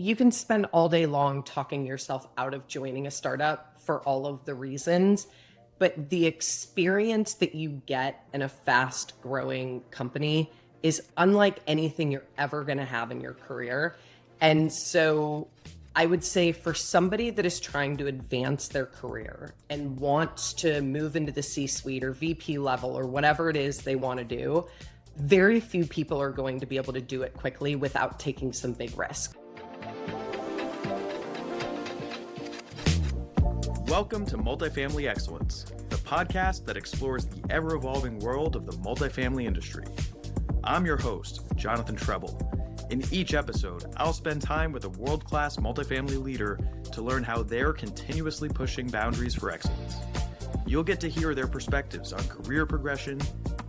you can spend all day long talking yourself out of joining a startup for all of the reasons, but the experience that you get in a fast growing company is unlike anything you're ever going to have in your career. And so I would say for somebody that is trying to advance their career and wants to move into the C-suite or VP level or whatever it is they want to do, very few people are going to be able to do it quickly without taking some big risk. Welcome to Multifamily Excellence, the podcast that explores the ever-evolving world of the multifamily industry. I'm your host, Jonathan Treble. In each episode, I'll spend time with a world-class multifamily leader to learn how they're continuously pushing boundaries for excellence. You'll get to hear their perspectives on career progression,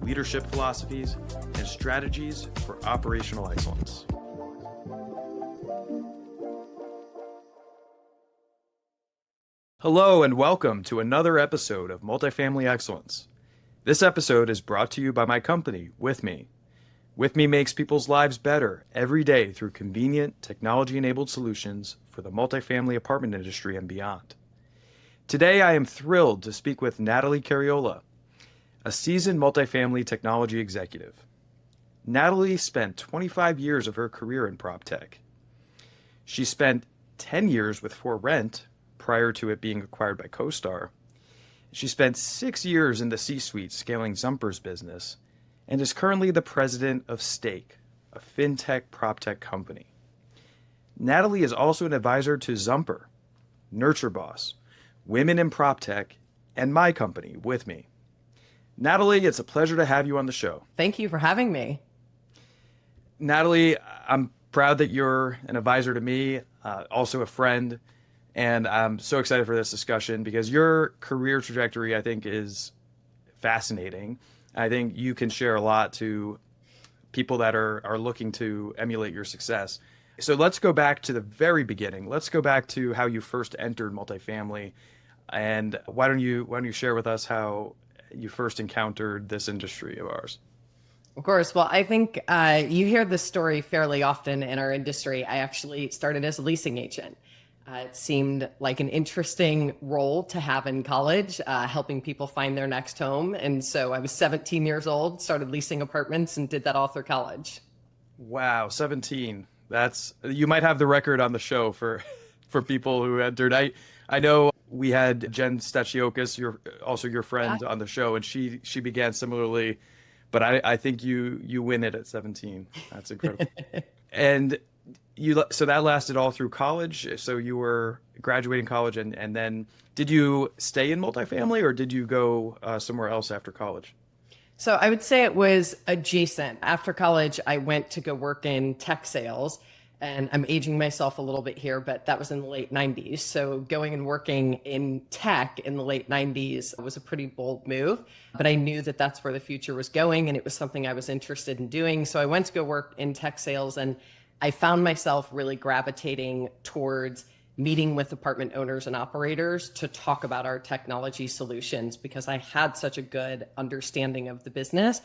leadership philosophies, and strategies for operational excellence. Hello and welcome to another episode of Multifamily Excellence. This episode is brought to you by my company, With Me. With Me makes people's lives better every day through convenient, technology-enabled solutions for the multifamily apartment industry and beyond. Today, I am thrilled to speak with Natalie Cariola, a seasoned multifamily technology executive. Natalie spent 25 years of her career in Proptech. She spent 10 years with SmartRent's prior to it being acquired by CoStar. She spent 6 years in the C-suite scaling Zumper's business and is currently the president of Stake, a fintech Proptech company. Natalie is also an advisor to Zumper, Nurture Boss, Women in Proptech, and my company, With Me. Natalie, it's a pleasure to have you on the show. Thank you for having me. Natalie, I'm proud that you're an advisor to me, also a friend, and I'm so excited for this discussion because your career trajectory, I think, is fascinating. I think you can share a lot to people that are looking to emulate your success. So let's go back to the very beginning. Let's go back to how you first entered multifamily, and why don't you share with us how you first encountered this industry of ours? Of course. Well, I think you hear this story fairly often in our industry. I actually started as a leasing agent. It seemed like an interesting role to have in college, helping people find their next home. And so I was 17 years old, started leasing apartments, and did that all through college. Wow, 17. You might have the record on the show for people who entered. I know we had Jen Stachiokas, your friend, on the show, and she began similarly, but I think you win it at 17. That's incredible. And so that lasted all through college. So you were graduating college, and then did you stay in multifamily or did you go somewhere else after college? So I would say it was adjacent. After college, I went to go work in tech sales, and I'm aging myself a little bit here, but that was in the late 90s. So going and working in tech in the late 90s was a pretty bold move, but I knew that that's where the future was going, and it was something I was interested in doing. So I went to go work in tech sales, and I found myself really gravitating towards meeting with apartment owners and operators to talk about our technology solutions because I had such a good understanding of the business.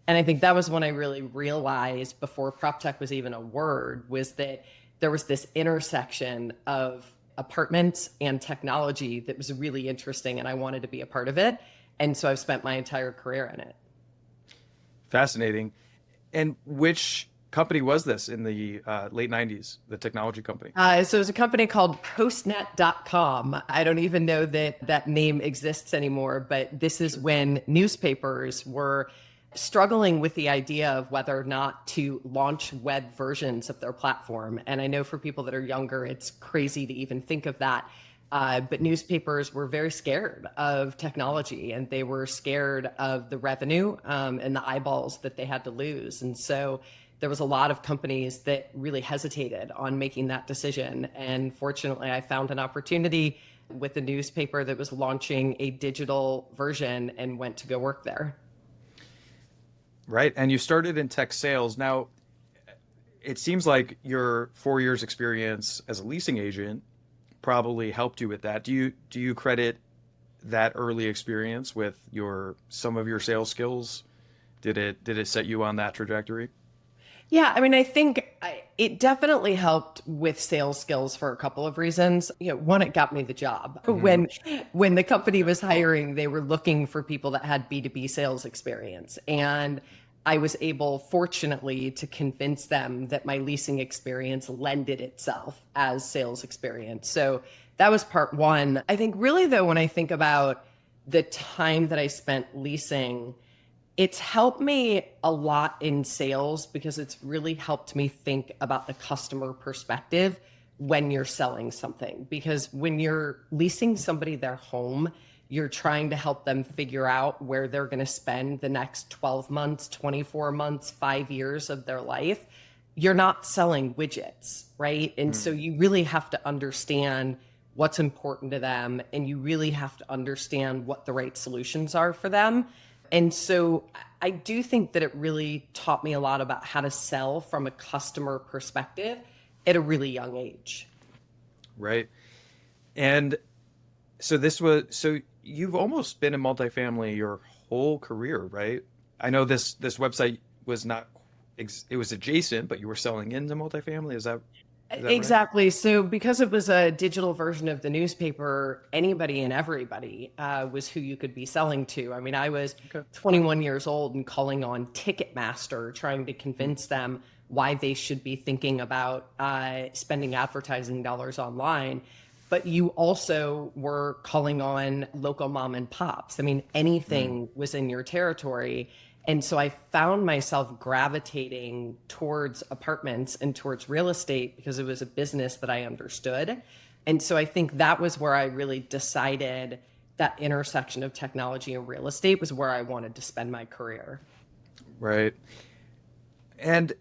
And I think that was when I really realized, before Proptech was even a word, was that there was this intersection of apartments and technology that was really interesting, and I wanted to be a part of it. And so I've spent my entire career in it. Fascinating. And which company was this in the late 90s, the technology company? So it was a company called postnet.com. I don't even know that name exists anymore, but this is when newspapers were struggling with the idea of whether or not to launch web versions of their platform. And I know for people that are younger, it's crazy to even think of that. But newspapers were very scared of technology, and they were scared of the revenue and the eyeballs that they had to lose. And so there was a lot of companies that really hesitated on making that decision. And fortunately, I found an opportunity with a newspaper that was launching a digital version and went to go work there. Right. And you started in tech sales. Now, it seems like your 4 years experience as a leasing agent probably helped you with that. Do you credit that early experience with some of your sales skills? Did it set you on that trajectory? Yeah, I mean, it definitely helped with sales skills for a couple of reasons. One, it got me the job. Hmm. When the company was hiring, they were looking for people that had B2B sales experience. And I was able, fortunately, to convince them that my leasing experience lended itself as sales experience. So that was part one. I think really though, when I think about the time that I spent leasing, it's helped me a lot in sales because it's really helped me think about the customer perspective when you're selling something. Because when you're leasing somebody their home, you're trying to help them figure out where they're going to spend the next 12 months, 24 months, 5 years of their life. You're not selling widgets, right? And so Mm. you really have to understand what's important to them, and you really have to understand what the right solutions are for them. And so I do think that it really taught me a lot about how to sell from a customer perspective at a really young age. Right. And so you've almost been in multifamily your whole career, right? I know this website was not it was adjacent, but you were selling into multifamily. Is that right? Exactly. So, because it was a digital version of the newspaper, anybody and everybody was who you could be selling to. I mean, I was Okay. 21 years old and calling on Ticketmaster, trying to Mm. convince them why they should be thinking about spending advertising dollars online. But you also were calling on local mom and pops. I mean, Mm. anything was in your territory. And so I found myself gravitating towards apartments and towards real estate because it was a business that I understood. And so I think that was where I really decided that intersection of technology and real estate was where I wanted to spend my career. Right. And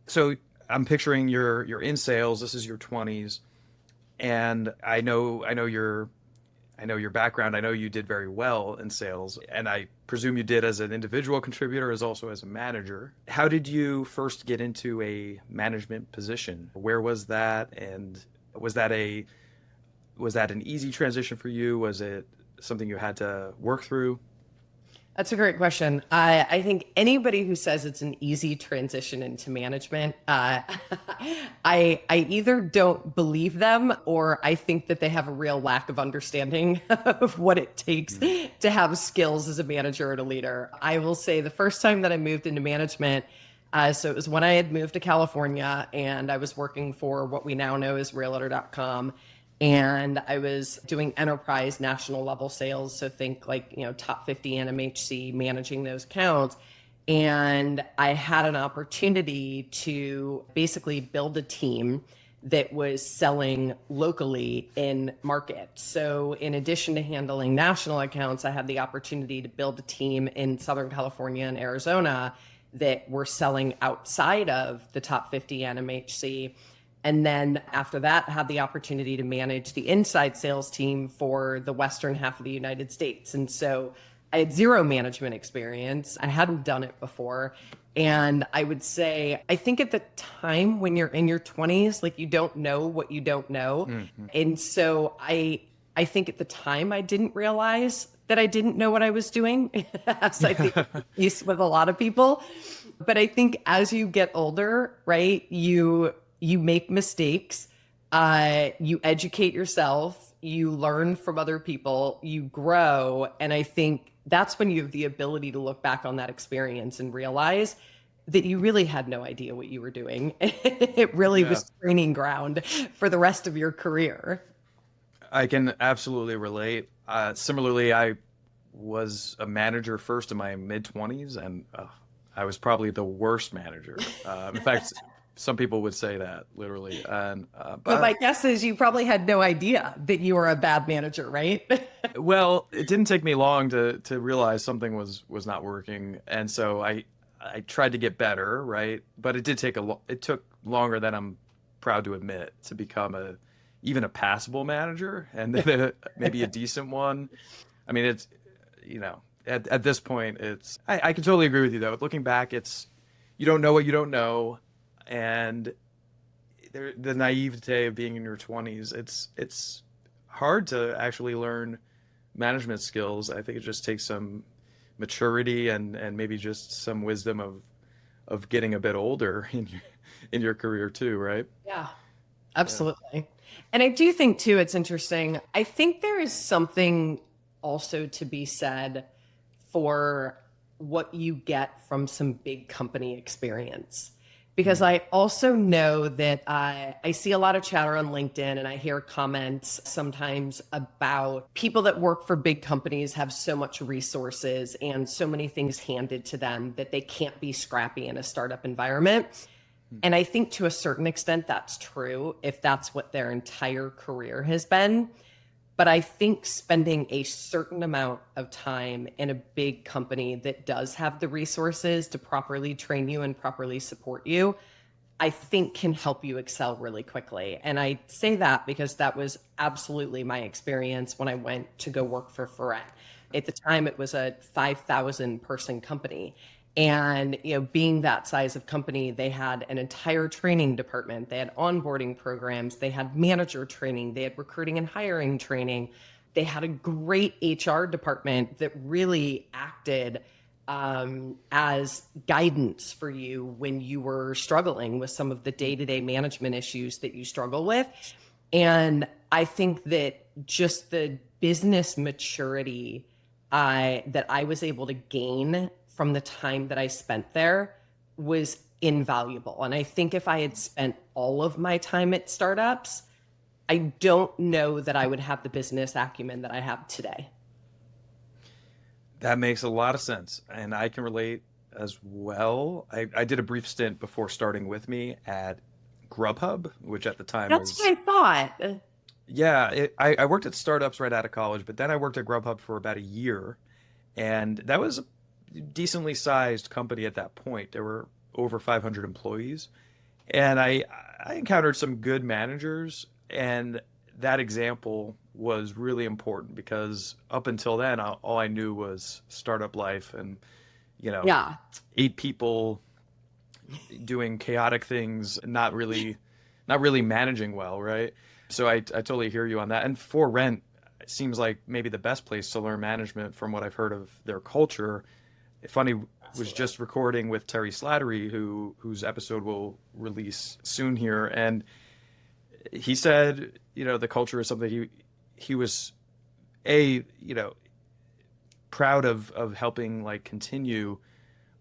so I'm picturing you're in sales. This is your 20s, and I know your background. I know you did very well in sales, and I presume you did as an individual contributor as also as a manager. How did you first get into a management position? Where was that? And was that a was that an easy transition for you? Was it something you had to work through? That's a great question. I think anybody who says it's an easy transition into management, I either don't believe them or I think that they have a real lack of understanding of what it takes Mm. to have skills as a manager and a leader. I will say the first time that I moved into management, so it was when I had moved to California and I was working for what we now know as Realtor.com, and I was doing enterprise national level sales. So think like, top 50 NMHC, managing those accounts. And I had an opportunity to basically build a team that was selling locally in market. So in addition to handling national accounts, I had the opportunity to build a team in Southern California and Arizona that were selling outside of the top 50 NMHC. And then after that, had the opportunity to manage the inside sales team for the western half of the United States. And so I had zero management experience. I hadn't done it before. And I would say, I think at the time when you're in your 20s, like you don't know what you don't know. Mhm. And so I think at the time I didn't realize that I didn't know what I was doing, as I think is the case with a lot of people. But I think as you get older, right, you make mistakes, you educate yourself, you learn from other people, you grow, and I think that's when you have the ability to look back on that experience and realize that you really had no idea what you were doing. It really Yeah. was training ground for the rest of your career. I can absolutely relate. Similarly, I was a manager first in my mid 20s, and I was probably the worst manager. In fact, some people would say that literally. And But my but guess is you probably had no idea that you were a bad manager, right? well, it didn't take me long to realize something was not working, and so I tried to get better, right? But it did take it took longer than I'm proud to admit to become a even a passable manager, and then maybe a decent one. I mean, it's at this point, I can totally agree with you though. Looking back, it's you don't know what you don't know, and the naivete of being in your 20s, it's hard to actually learn management skills. I think it just takes some maturity and maybe just some wisdom of getting a bit older in your career too, right? Yeah, Yeah. absolutely. And I do think too, it's interesting. I think there is something also to be said for what you get from some big company experience. Because Mm. I also know that I see a lot of chatter on LinkedIn and I hear comments sometimes about people that work for big companies have so much resources and so many things handed to them that they can't be scrappy in a startup environment. And I think to a certain extent that's true if that's what their entire career has been. But I think spending a certain amount of time in a big company that does have the resources to properly train you and properly support you, I think can help you excel really quickly. And I say that because that was absolutely my experience when I went to go work for Ferret. At the time, it was a 5,000 person company. And being that size of company, they had an entire training department. They had onboarding programs. They had manager training. They had recruiting and hiring training. They had a great HR department that really acted as guidance for you when you were struggling with some of the day-to-day management issues that you struggle with. And I think that just the business maturity that I was able to gain from the time that I spent there was invaluable. And I think if I had spent all of my time at startups, I don't know that I would have the business acumen that I have today. That makes a lot of sense, and I can relate as well. I did a brief stint before starting with me at Grubhub, which at the time That's what was, I thought. yeah, I worked at startups right out of college, but then I worked at Grubhub for about a year, and that was a decently sized company at that point. There were over 500 employees, and I encountered some good managers, and that example was really important because up until then, all I knew was startup life and, you know, Yeah. 8 people doing chaotic things, not really managing well, right? So I totally hear you on that. And for rent, it seems like maybe the best place to learn management from what I've heard of their culture. Funny, was Absolutely. just recording with Terry Slattery, whose episode will release soon here, and he said, the culture is something he was a proud of helping like continue,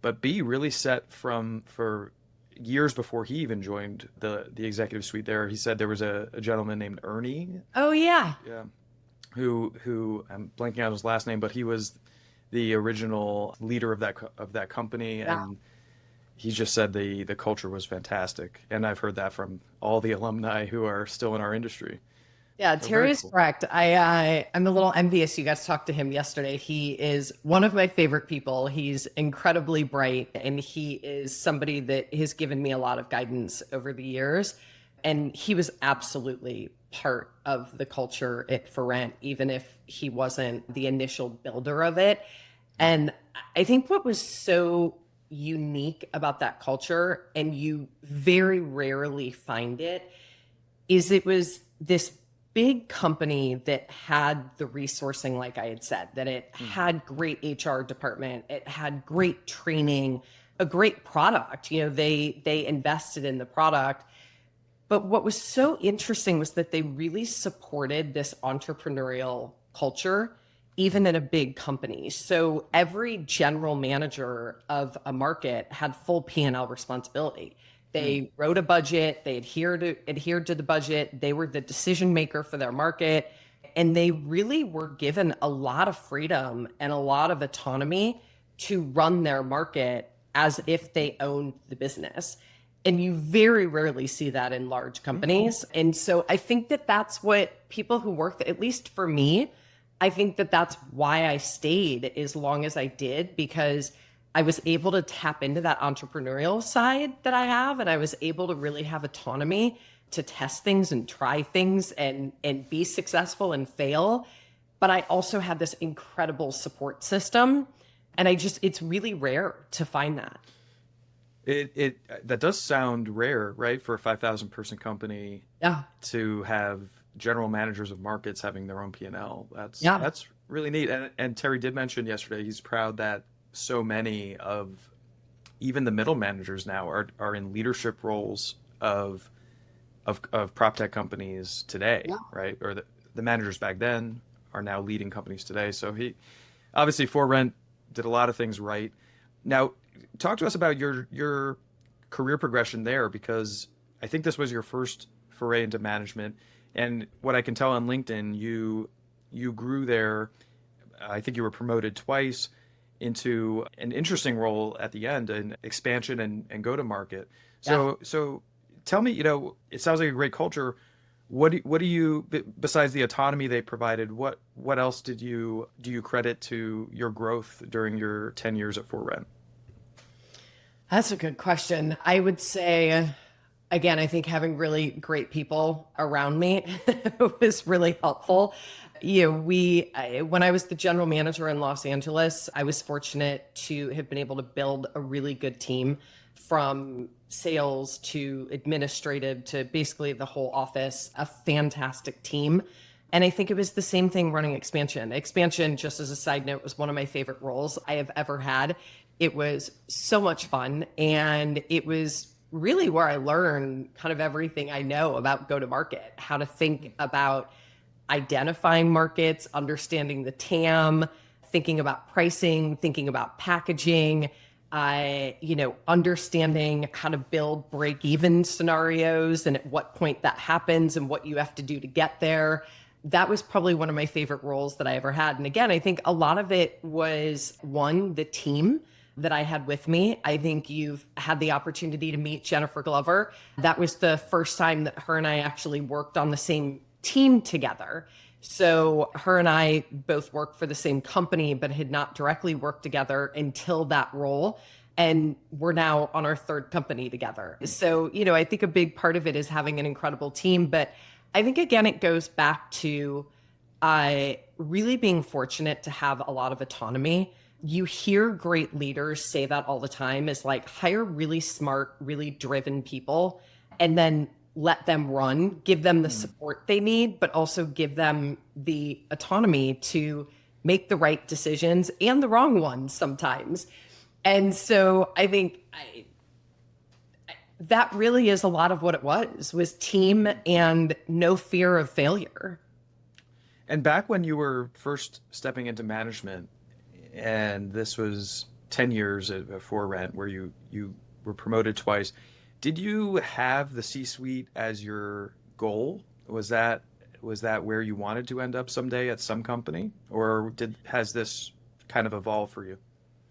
but B really set from for years before he even joined the executive suite there. He said there was a gentleman named Ernie, Oh, yeah. yeah, who I'm blanking out his last name, but he was the original leader of that company, Yeah. and he just said the culture was fantastic, and I've heard that from all the alumni who are still in our industry. Yeah, So very Terry is cool. correct. I'm a little envious. You got to talk to him yesterday. He is one of my favorite people. He's incredibly bright, and he is somebody that has given me a lot of guidance over the years. And he was absolutely part of the culture at For Rent, even if he wasn't the initial builder of it. And I think what was so unique about that culture, and you very rarely find it, is it was this big company that had the resourcing, like I had said, that it Mm. had great HR department, it had great training, a great product. They invested in the product. But what was so interesting was that they really supported this entrepreneurial culture, even in a big company. So every general manager of a market had full P&L responsibility. Mm. They wrote a budget, they adhered to the budget, they were the decision maker for their market, and they really were given a lot of freedom and a lot of autonomy to run their market as if they owned the business. And you very rarely see that in large Mm. companies. And so I think that that's what people who work, at least for me, I think that that's why I stayed as long as I did, because I was able to tap into that entrepreneurial side that I have. And I was able to really have autonomy to test things and try things and be successful and fail. But I also had this incredible support system. And it's really rare to find that. It that does sound rare, right, for a 5,000 person company Yeah. to have general managers of markets having their own P&L. That's Yeah. that's really neat. And Terry did mention yesterday he's proud that so many of even the middle managers now are in leadership roles of prop tech companies today, Yeah. right? Or the managers back then are now leading companies today. So he obviously for rent did a lot of things right. Now, talk to us about your career progression there, because I think this was your first foray into management. And what I can tell on LinkedIn, you grew there. I think you were promoted twice into an interesting role at the end in expansion and go to market. Yeah. So tell me, it sounds like a great culture. What do you, besides the autonomy they provided, what else do you credit to your growth during your 10 years at For Rent? That's a good question. I would say, again, I think having really great people around me was really helpful. When I was the general manager in Los Angeles, I was fortunate to have been able to build a really good team from sales to administrative to basically the whole office, a fantastic team. And I think it was the same thing running expansion. Expansion, just as a side note, was one of my favorite roles I have ever had. It was so much fun. And it was really where I learned kind of everything I know about go to market, how to think about identifying markets, understanding the TAM, thinking about pricing, thinking about packaging, understanding how to build break-even scenarios and at what point that happens and what you have to do to get there. That was probably one of my favorite roles that I ever had. And again, I think a lot of it was one, the team that I had with me. I think you've had the opportunity to meet Jennifer Glover. That was the first time that her and I actually worked on the same team together. So her and I both worked for the same company, but had not directly worked together until that role. And we're now on our third company together. So, I think a big part of it is having an incredible team. But I think, again, it goes back to really being fortunate to have a lot of autonomy. You hear great leaders say that all the time, is like, hire really smart, really driven people and then let them run, give them the support they need, but also give them the autonomy to make the right decisions and the wrong ones sometimes. And so I think that really is a lot of what it was team and no fear of failure. And back when you were first stepping into management, and this was 10 years For Rent, where you were promoted twice, did you have the C-suite as your goal? Was that where you wanted to end up someday at some company, or has this kind of evolved for you?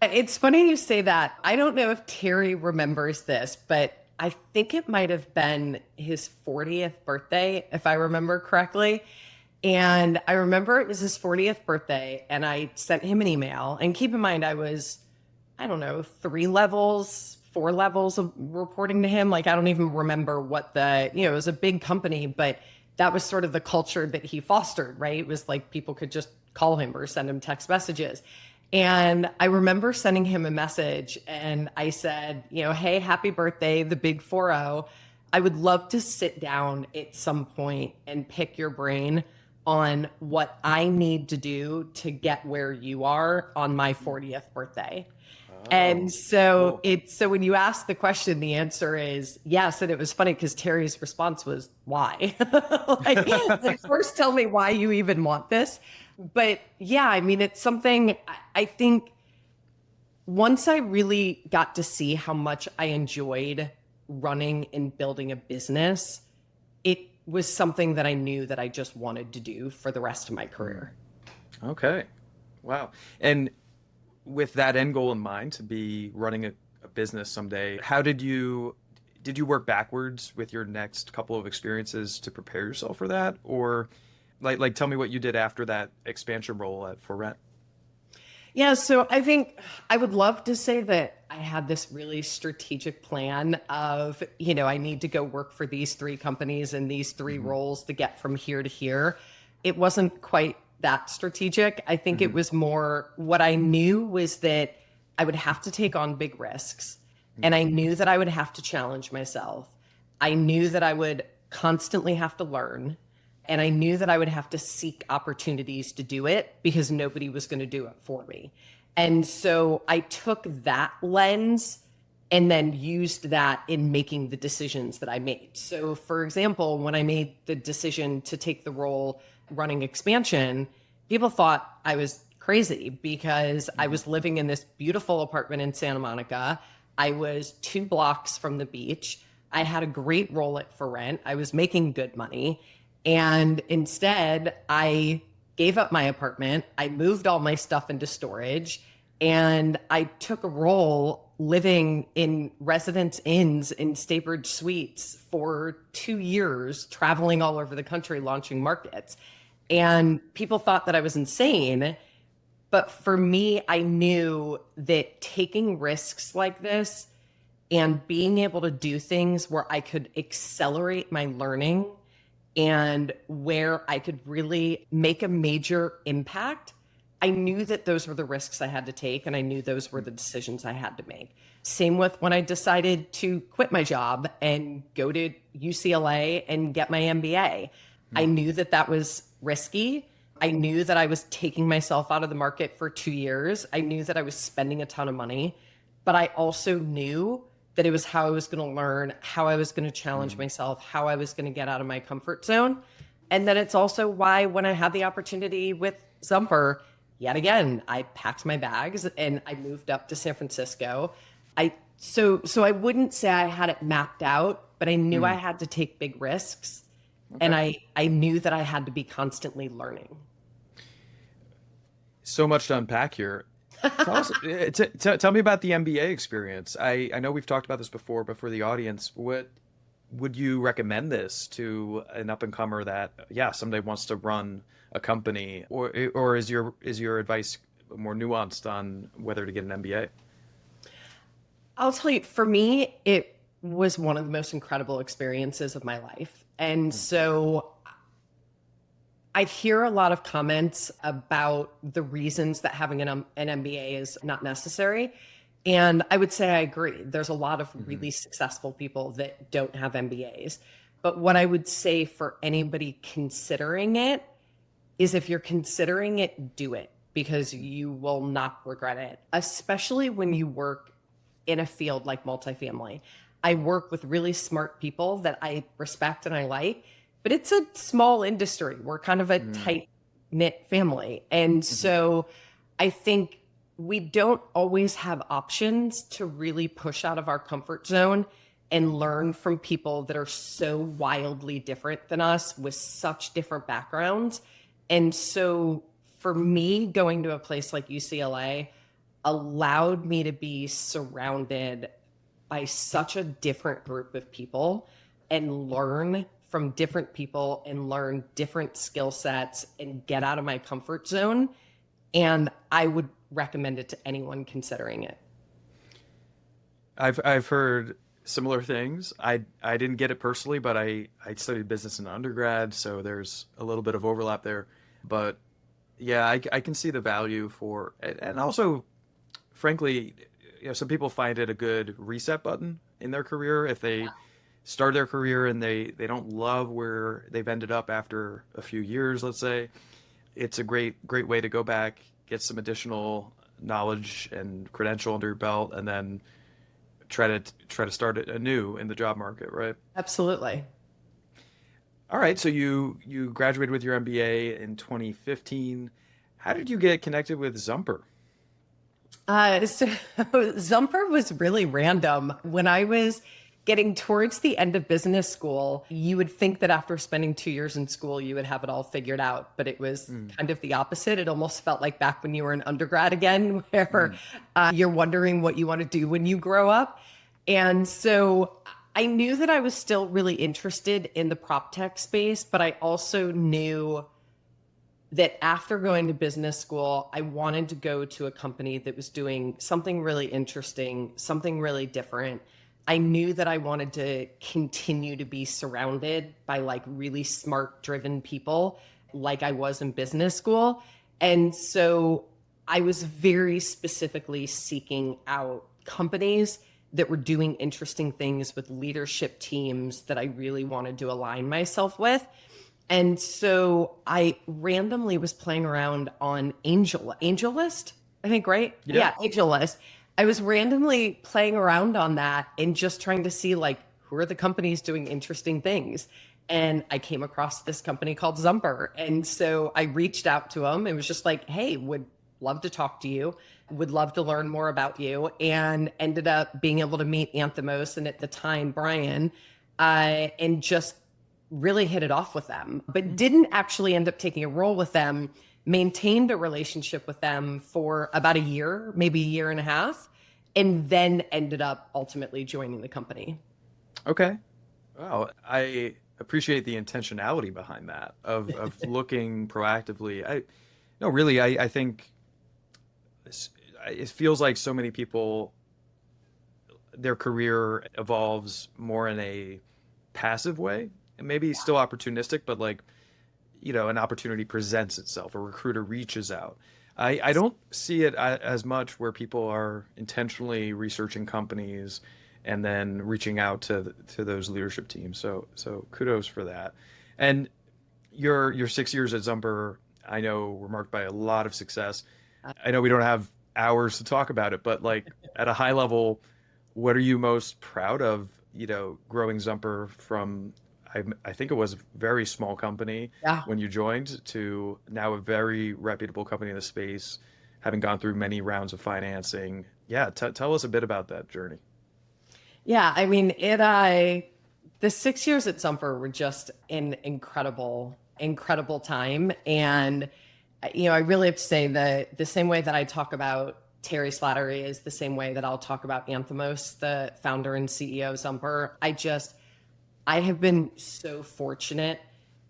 It's funny you say that. I don't know if Terry remembers this, but I think it might have been his 40th birthday, if I remember correctly. And I remember it was his 40th birthday, and I sent him an email. And keep in mind, I was, I don't know, 4 levels of reporting to him. Like, I don't even remember what it was a big company, but that was sort of the culture that he fostered, right? It was like people could just call him or send him text messages. And I remember sending him a message and I said, hey, happy birthday, the big 4-0. I would love to sit down at some point and pick your brain on what I need to do to get where you are on my 40th birthday. And so Cool. so when you ask the question, the answer is yes. And it was funny because Terry's response was, why? like, first tell me why you even want this. But yeah, I mean, it's something I think once I really got to see how much I enjoyed running and building a business, it was something that I knew that I just wanted to do for the rest of my career. Okay. Wow. And with that end goal in mind, to be running a business someday, how did you work backwards with your next couple of experiences to prepare yourself for that? Or like tell me what you did after that expansion role at For Rent. Yeah, so I think I would love to say that I had this really strategic plan of, I need to go work for these 3 companies and these 3 Mm-hmm. roles to get from here to here. It wasn't quite that strategic. I think it Mm-hmm. was more what I knew was that I would have to take on big risks. And I knew that I would have to challenge myself. I knew that I would constantly have to learn. And I knew that I would have to seek opportunities to do it because nobody was going to do it for me. And so I took that lens and then used that in making the decisions that I made. So, for example, when I made the decision to take the role running expansion, people thought I was crazy because I was living in this beautiful apartment in Santa Monica. I was 2 blocks from the beach. I had a great role at For Rent. I was making good money. And instead, I gave up my apartment. I moved all my stuff into storage, and I took a role living in residence inns in Staybridge Suites for 2 years, traveling all over the country, launching markets. And people thought that I was insane. But for me, I knew that taking risks like this and being able to do things where I could accelerate my learning and where I could really make a major impact, I knew that those were the risks I had to take, and I knew those were the decisions I had to make. Same with when I decided to quit my job and go to UCLA and get my MBA. I knew that that was risky. I knew that I was taking myself out of the market for 2 years. I knew that I was spending a ton of money, but I also knew that it was how I was going to learn, how I was going to challenge myself, how I was going to get out of my comfort zone. And then it's also why when I had the opportunity with Zumper, yet again, I packed my bags and I moved up to San Francisco. So I wouldn't say I had it mapped out, but I knew I had to take big risks. Okay. And I knew that I had to be constantly learning. So much to unpack here. Tell me about the MBA experience. I know we've talked about this before, but for the audience, what would you recommend this to an up-and-comer that, someday wants to run a company, or is your advice more nuanced on whether to get an MBA? I'll tell you, for me, it was one of the most incredible experiences of my life. And so I hear a lot of comments about the reasons that having an MBA is not necessary. And I would say I agree. There's a lot of really successful people that don't have MBAs. But what I would say for anybody considering it is, if you're considering it, do it, because you will not regret it, especially when you work in a field like multifamily. I work with really smart people that I respect and I like, but it's a small industry. We're kind of a tight-knit family. And so I think we don't always have options to really push out of our comfort zone and learn from people that are so wildly different than us with such different backgrounds. And so for me, going to a place like UCLA allowed me to be surrounded by such a different group of people and learn from different people and learn different skill sets and get out of my comfort zone. And I would recommend it to anyone considering it. I've heard similar things. I didn't get it personally, but I studied business in undergrad, so there's a little bit of overlap there. But yeah, I can see the value for, and also, frankly, some people find it a good reset button in their career if they start their career and they don't love where they've ended up after a few years, let's say. It's a great way to go back, get some additional knowledge and credential under your belt, and then try to start it anew in the job market, right? Absolutely. All right, so you graduated with your MBA in 2015. How did you get connected with Zumper? So Zumper was really random. When I was getting towards the end of business school, you would think that after spending 2 years in school, you would have it all figured out. But it was kind of the opposite. It almost felt like back when you were an undergrad again, where you're wondering what you want to do when you grow up. And so I knew that I was still really interested in the Proptech space, but I also knew that after going to business school, I wanted to go to a company that was doing something really interesting, something really different. I knew that I wanted to continue to be surrounded by like really smart, driven people like I was in business school. And so I was very specifically seeking out companies that were doing interesting things with leadership teams that I really wanted to align myself with. And so I randomly was playing around on AngelList, I think, right? Yeah, AngelList. I was randomly playing around on that and just trying to see like who are the companies doing interesting things. And I came across this company called Zumper. And so I reached out to them. It was just like, hey, would love to talk to you, would love to learn more about you, and ended up being able to meet Anthemos and at the time Brian, and just really hit it off with them, but didn't actually end up taking a role with them, maintained a relationship with them for about a year, maybe a year and a half, and then ended up ultimately joining the company. Okay. Wow. I appreciate the intentionality behind that of looking proactively. No, really, I think it feels like so many people, their career evolves more in a passive way, and maybe still opportunistic, but like, an opportunity presents itself, a recruiter reaches out. I don't see it as much where people are intentionally researching companies and then reaching out to those leadership teams. So kudos for that. And your 6 years at Zumper, I know, were marked by a lot of success. I know we don't have hours to talk about it, but like at a high level, what are you most proud of, growing Zumper from, I think it was a very small company Yeah. when you joined to now a very reputable company in the space, having gone through many rounds of financing. Yeah, tell us a bit about that journey. Yeah, I mean, the 6 years at Zumper were just an incredible, incredible time. And, I really have to say that the same way that I talk about Terry Slattery is the same way that I'll talk about Anthemos, the founder and CEO of Zumper. I have been so fortunate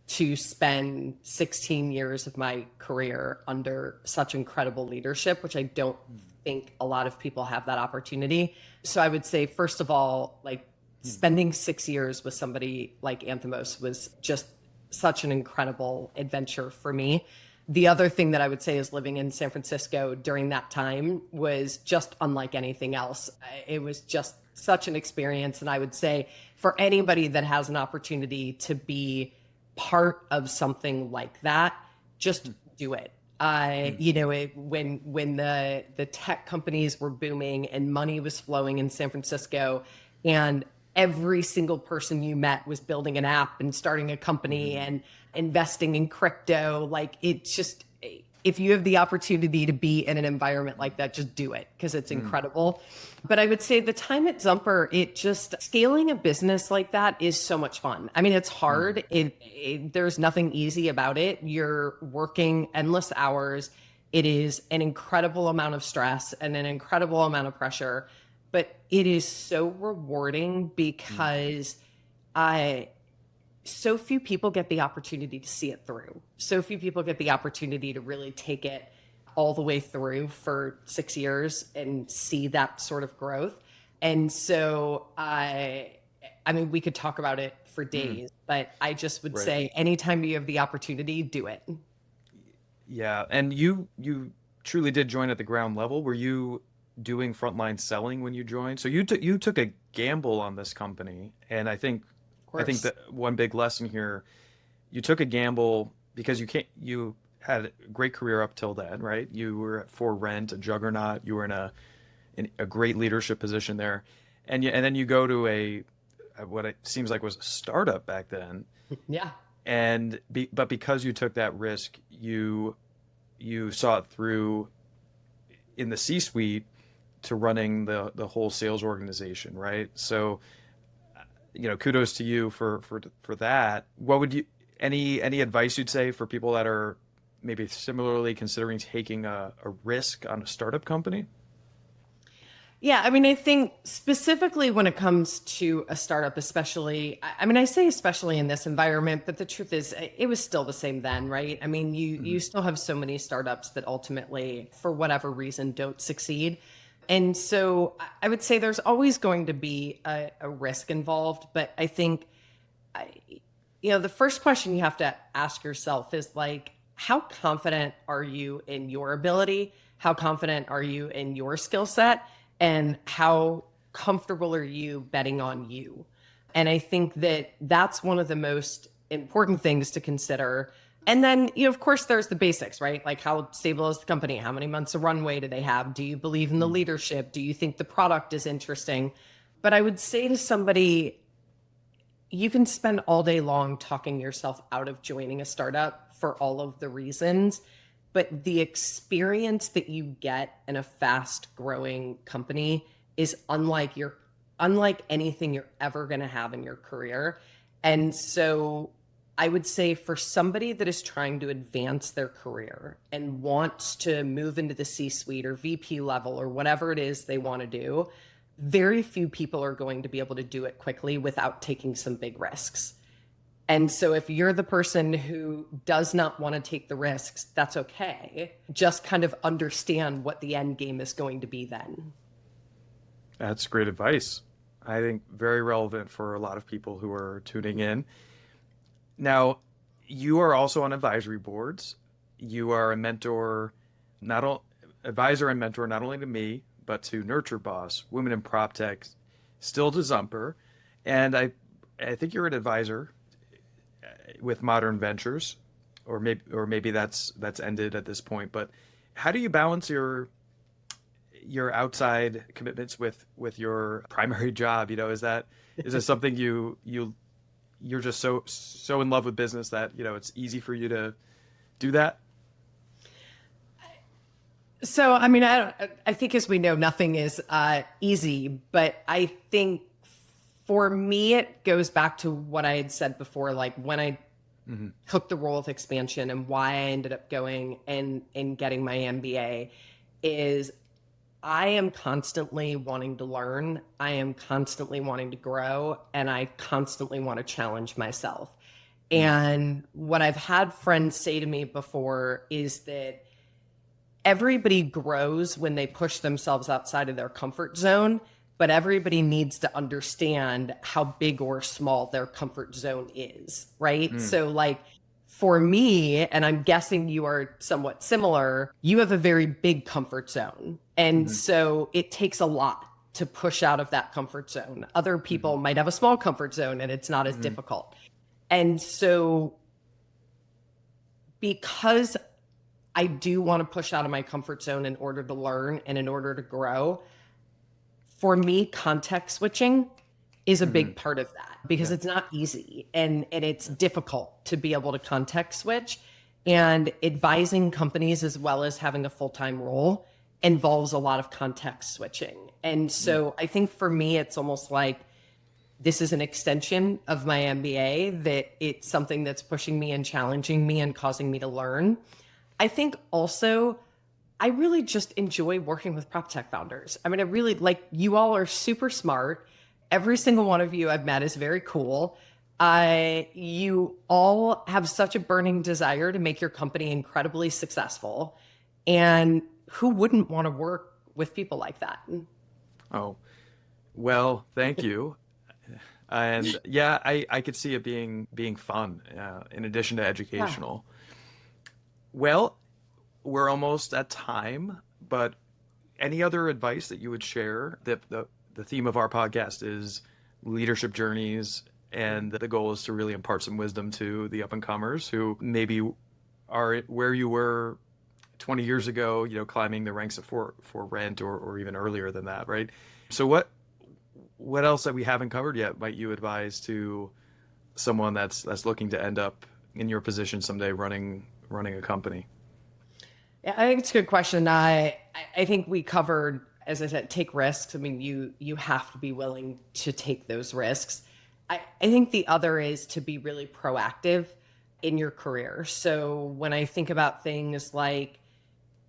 to spend 16 years of my career under such incredible leadership, which I don't think a lot of people have that opportunity. So I would say, first of all, like spending 6 years with somebody like Anthemos was just such an incredible adventure for me. The other thing that I would say is living in San Francisco during that time was just unlike anything else. It was just such an experience. And I would say for anybody that has an opportunity to be part of something like that, just do it. When the tech companies were booming and money was flowing in San Francisco, and every single person you met was building an app and starting a company and investing in crypto, like it's just, if you have the opportunity to be in an environment like that, just do it because it's incredible. But I would say the time at Zumper, it just scaling a business like that is so much fun. I mean, it's hard. There's nothing easy about it. You're working endless hours. It is an incredible amount of stress and an incredible amount of pressure, but it is so rewarding because I so few people get the opportunity to see it through. So few people get the opportunity to really take it all the way through for 6 years and see that sort of growth. And so I mean, we could talk about it for days, but I just would Right. say anytime you have the opportunity, do it. Yeah, and you truly did join at the ground level. Were you doing frontline selling when you joined? So you took a gamble on this company, and Of I think course. that one big lesson here, you took a gamble because you had a great career up till then, right? You were at For Rent, a juggernaut. You were in a great leadership position there, and then you go to what it seems like was a startup back then, Yeah. but because you took that risk, you saw it through in the C-suite to running the whole sales organization, right? So, kudos to you for that. What would you any advice you'd say for people that are maybe similarly considering taking a risk on a startup company? Yeah, I mean, I think specifically when it comes to a startup, especially, I mean, I say especially in this environment, but the truth is it was still the same then, right? I mean, you still have so many startups that ultimately, for whatever reason, don't succeed. And so I would say there's always going to be a risk involved, but I think the first question you have to ask yourself is like, how confident are you in your ability? How confident are you in your skill set? And how comfortable are you betting on you? And I think that that's one of the most important things to consider. And then, of course, there's the basics, right? Like how stable is the company? How many months of runway do they have? Do you believe in the leadership? Do you think the product is interesting? But I would say to somebody, you can spend all day long talking yourself out of joining a startup for all of the reasons, but the experience that you get in a fast growing company is unlike anything you're ever going to have in your career. And so I would say for somebody that is trying to advance their career and wants to move into the C-suite or VP level or whatever it is they want to do, very few people are going to be able to do it quickly without taking some big risks. And so if you're the person who does not want to take the risks, that's okay. Just kind of understand what the end game is going to be then. That's great advice. I think very relevant for a lot of people who are tuning in. Now, you are also on advisory boards. You are a mentor, advisor and mentor, not only to me, but to Nurture Boss, Women in Proptech, still to Zumper. And I think you're an advisor with Modern Ventures, or maybe that's ended at this point. But how do you balance your outside commitments with your primary job? Is that something you're just so in love with business that it's easy for you to do that? So, I mean, I think, as we know, nothing is easy, but I think for me, it goes back to what I had said before, like when I took the role of expansion and why I ended up going and getting my MBA is I am constantly wanting to learn. I am constantly wanting to grow, and I constantly want to challenge myself. And what I've had friends say to me before is that everybody grows when they push themselves outside of their comfort zone, but everybody needs to understand how big or small their comfort zone is, right? So like for me, and I'm guessing you are somewhat similar, you have a very big comfort zone. And so it takes a lot to push out of that comfort zone. Other people might have a small comfort zone and it's not as difficult. And so because I do want to push out of my comfort zone in order to learn and in order to grow, for me, context switching is a big part of that because it's not easy and it's difficult to be able to context switch. And advising companies as well as having a full-time role involves a lot of context switching. And so I think for me, it's almost like this is an extension of my MBA, that it's something that's pushing me and challenging me and causing me to learn. I think also I really just enjoy working with Proptech founders. I mean, I really like, you all are super smart. Every single one of you I've met is very cool. You all have such a burning desire to make your company incredibly successful. And who wouldn't want to work with people like that? Oh, well, thank you. And yeah, I could see it being fun, in addition to educational. Well, we're almost at time, but any other advice that you would share? The theme of our podcast is leadership journeys, and the goal is to really impart some wisdom to the up-and-comers who maybe are where you were 20 years ago, climbing the ranks for Rent or even earlier than that, right? So what else that we haven't covered yet might you advise to someone that's looking to end up in your position someday running a company? Yeah, I think it's a good question. I think we covered, as I said, take risks. I mean, you have to be willing to take those risks. I think the other is to be really proactive in your career. So when I think about things like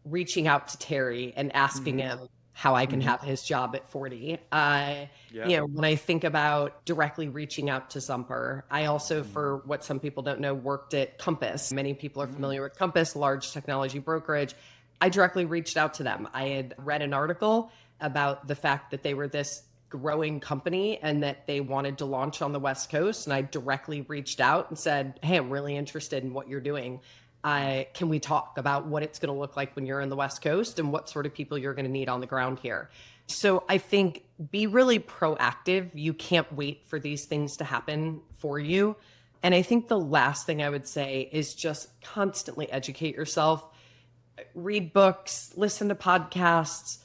reaching out to Terry and asking him how I can have his job at 40. When I think about directly reaching out to Zumper, I also, for what some people don't know, worked at Compass. Many people are familiar with Compass, large technology brokerage. I directly reached out to them. I had read an article about the fact that they were this growing company and that they wanted to launch on the West Coast. And I directly reached out and said, hey, I'm really interested in what you're doing. Can we talk about what it's going to look like when you're in the West Coast and what sort of people you're going to need on the ground here? So I think be really proactive. You can't wait for these things to happen for you. And I think the last thing I would say is just constantly educate yourself. Read books, listen to podcasts,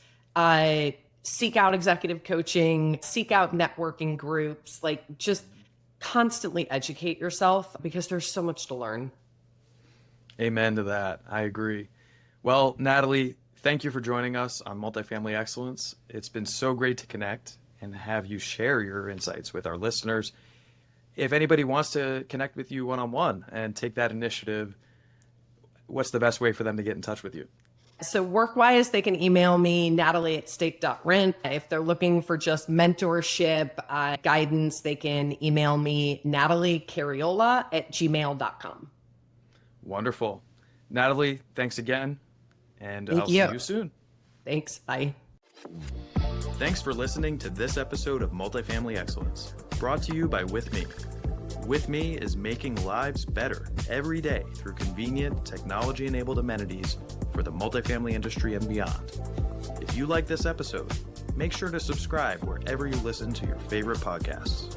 seek out executive coaching, seek out networking groups, like just constantly educate yourself because there's so much to learn. Amen to that. I agree. Well, Natalie, thank you for joining us on Multifamily Excellence. It's been so great to connect and have you share your insights with our listeners. If anybody wants to connect with you one-on-one and take that initiative, what's the best way for them to get in touch with you? So work-wise, they can email me, Natalie@stake.rent. If they're looking for just mentorship, guidance, they can email me, Natalie Cariola @gmail.com. Wonderful. Natalie, thanks again, and Thank I'll you. see you soon. Thanks. Bye. Thanks for listening to this episode of Multifamily Excellence, brought to you by With Me. With Me is making lives better every day through convenient, technology-enabled amenities for the multifamily industry and beyond. If you like this episode, make sure to subscribe wherever you listen to your favorite podcasts.